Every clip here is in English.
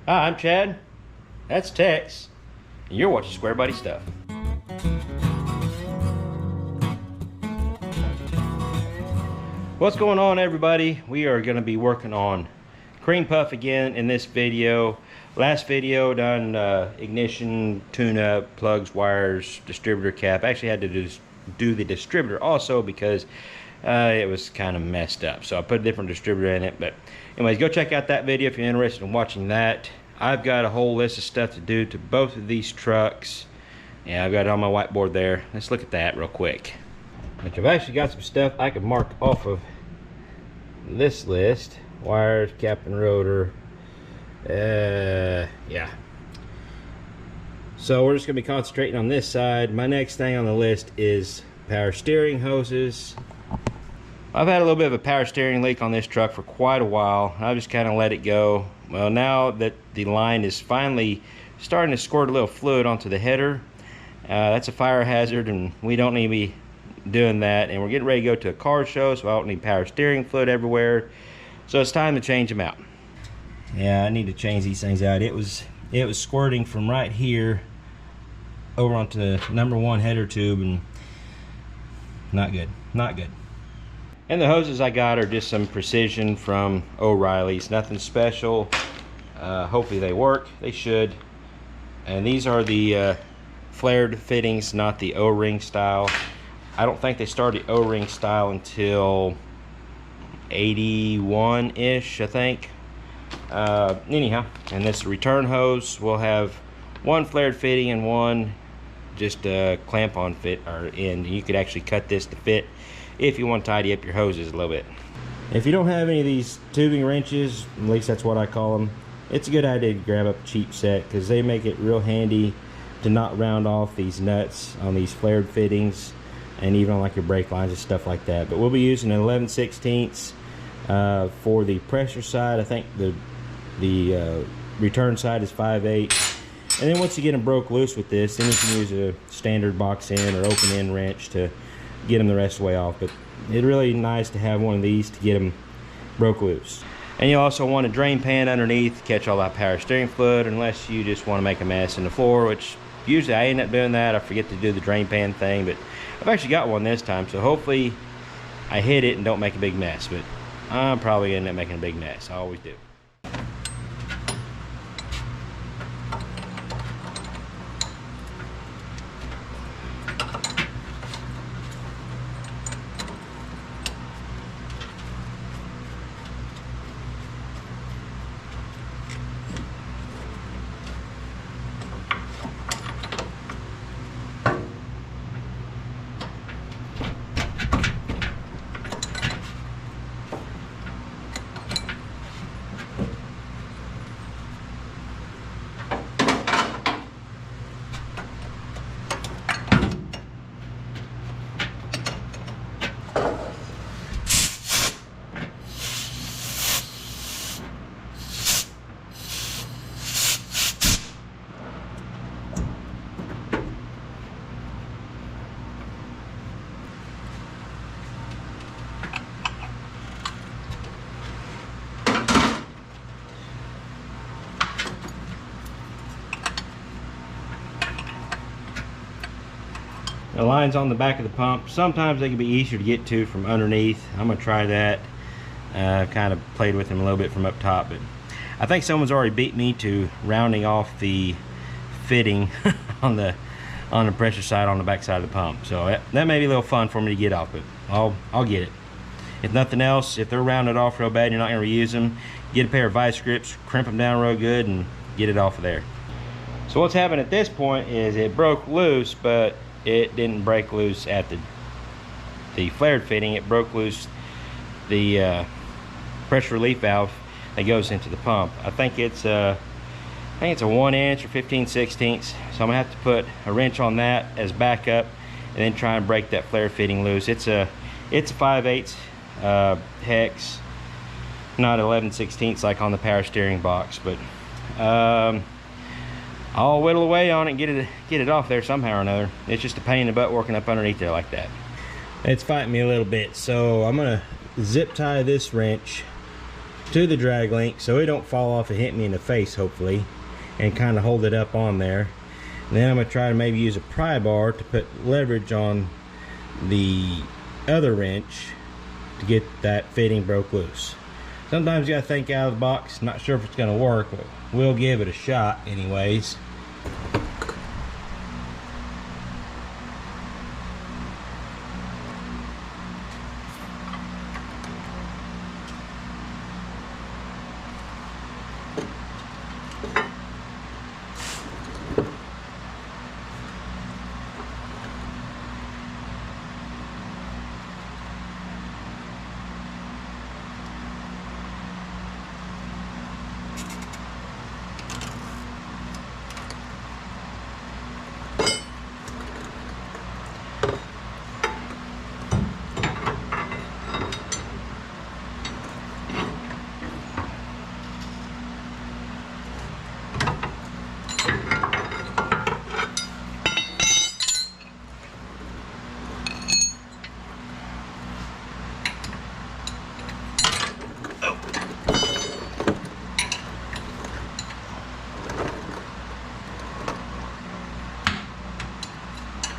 Hi, I'm Chad. That's Tex. And you're watching Squarebody Stuff. What's going on, everybody? We are going to be working on cream puff again in this video. Last video done ignition, tune-up, plugs, wires, distributor cap. I actually had to do the distributor also because it was kind of messed up. So I put a different distributor in it. But anyways, go check out that video if you're interested in watching that. I've got a whole list of stuff to do to both of these trucks. Yeah, I've got it on my whiteboard there. Let's look at that real quick. But I've actually got some stuff I can mark off of this list. Wires, cap and rotor. Yeah. So we're just going to be concentrating on this side. My next thing on the list is power steering hoses. I've had a little bit of a power steering leak on this truck for quite a while. I've just kind of let it go. Well, now that the line is finally starting to squirt a little fluid onto the header, that's a fire hazard and we don't need to be doing that. And we're getting ready to go to a car show, so I don't need power steering fluid everywhere. So it's time to change them out. Yeah, I need to change these things out. It was squirting from right here over onto the #1 header tube, and not good, not good. And the hoses I got are just some precision from O'Reilly's, nothing special. Hopefully they work. They should. And these are the flared fittings, not the O-ring style. I don't think they started the O-ring style until 81-ish, I think. Anyhow, and this return hose will have one flared fitting and one just a clamp-on fit or end. You could actually cut this to fit if you want to tidy up your hoses a little bit. If you don't have any of these tubing wrenches, at least that's what I call them, it's a good idea to grab up a cheap set because they make it real handy to not round off these nuts on these flared fittings and even on like your brake lines and stuff like that. But we'll be using an 11/16 for the pressure side. I think the return side is 5/8. And then once you get them broke loose with this, then you can use a standard box end or open end wrench to get them the rest of the way off. But it's really nice to have one of these to get them broke loose. And you also want a drain pan underneath to catch all that power steering fluid, unless you just want to make a mess in the floor, which usually I end up doing that. I forget to do the drain pan thing, but I've actually got one this time, so hopefully I hit it and don't make a big mess. But I'm probably gonna end up making a big mess. I always do. The lines on the back of the pump, sometimes they can be easier to get to from underneath. I'm gonna try that. Kind of played with them a little bit from up top, but I think someone's already beat me to rounding off the fitting on the pressure side on the back side of the pump. So that may be a little fun for me to get off, but I'll get it. If nothing else, if they're rounded off real bad and you're not gonna reuse them, get a pair of vice grips, crimp them down real good, and get it off of there. So what's happened at this point is it broke loose, but it didn't break loose at the flared fitting. It broke loose the pressure relief valve that goes into the pump. I think it's a 1 inch or 15/16. So I'm gonna have to put a wrench on that as backup and then try and break that flare fitting loose. It's a 5/8 hex, not 11/16 like on the power steering box, but I'll whittle away on it and get it off there somehow or another. It's just a pain in the butt working up underneath there like that. It's fighting me a little bit, so I'm gonna zip tie this wrench to the drag link so it don't fall off and hit me in the face, hopefully, and kind of hold it up on there. And then I'm going to try to maybe use a pry bar to put leverage on the other wrench to get that fitting broke loose. Sometimes you got to think out of the box. Not sure if it's going to work, but we'll give it a shot anyways.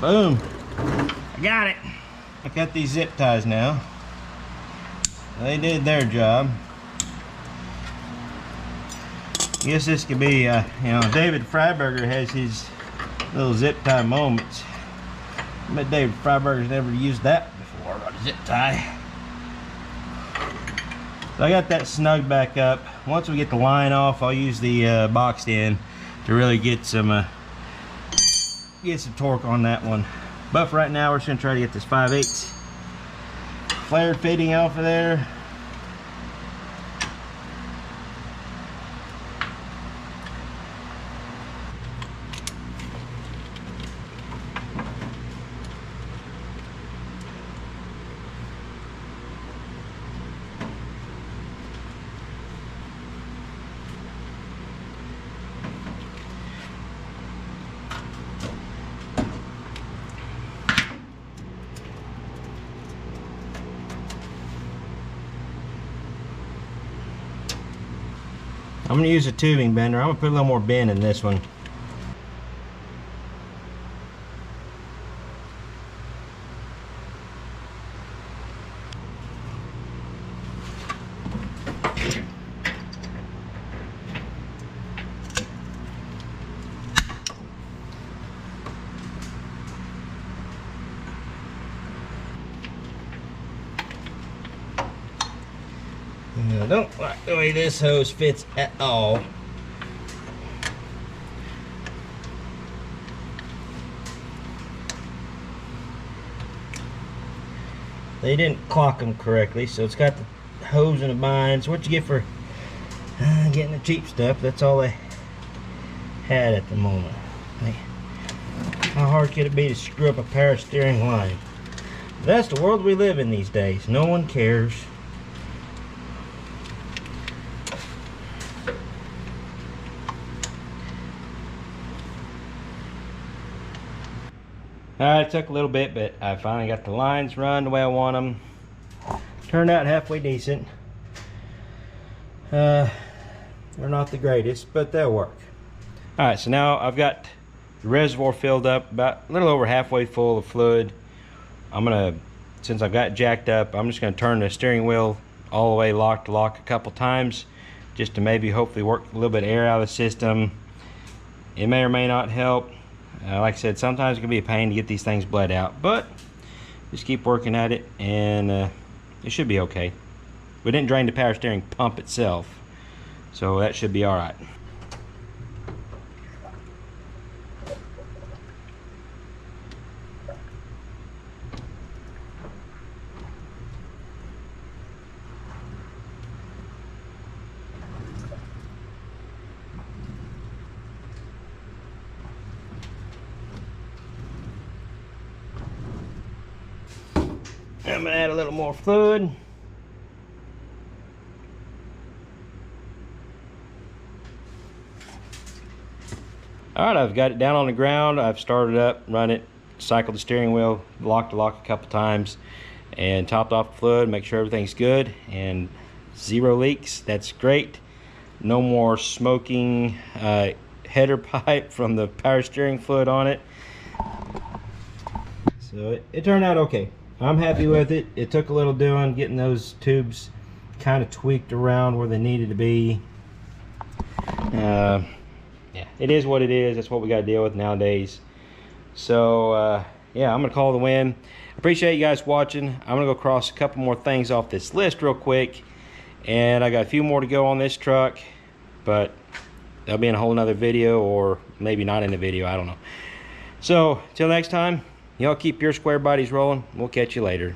Boom. I got it. I got these zip ties now. They did their job. I guess this could be, you know, David Freiberger has his little zip tie moments. I bet David Freiberger's never used that before, a zip tie. So I got that snug back up. Once we get the line off, I'll use the boxed end to really get some torque on that one. But for right now, we're just gonna try to get this 5/8 flared fitting off of there. I'm going to use a tubing bender. I'm going to put a little more bend in this one. I don't like the way this hose fits at all. They didn't clock them correctly, so it's got the hose in a bind. It's what you get for getting the cheap stuff. That's all they had at the moment. How hard could it be to screw up a power steering line? That's the world we live in these days. No one cares. It took a little bit, but I finally got the lines run the way I want them. Turned out halfway decent. They're not the greatest, but they'll work. Alright, so now I've got the reservoir filled up, about a little over halfway full of fluid. I'm gonna, since I've got it jacked up, I'm just gonna turn the steering wheel all the way lock to lock a couple times, just to maybe hopefully work a little bit of air out of the system. It may or may not help. Like I said, sometimes it can be a pain to get these things bled out, but just keep working at it and it should be okay. We didn't drain the power steering pump itself, so that should be all right. I'm gonna add a little more fluid. Alright, I've got it down on the ground. I've started up, run it, cycled the steering wheel, locked to lock a couple times, and topped off the fluid, make sure everything's good, and 0 leaks. That's great. No more smoking header pipe from the power steering fluid on it. So it turned out okay. I'm happy with it. It took a little doing, getting those tubes kind of tweaked around where they needed to be. Yeah, it is what it is. That's what we got to deal with nowadays. So yeah, I'm gonna call the win. Appreciate you guys watching. I'm gonna go cross a couple more things off this list real quick, and I got a few more to go on this truck, but that'll be in a whole nother video, or maybe not in the video, I don't know. So till next time, y'all keep your square bodies rolling. We'll catch you later.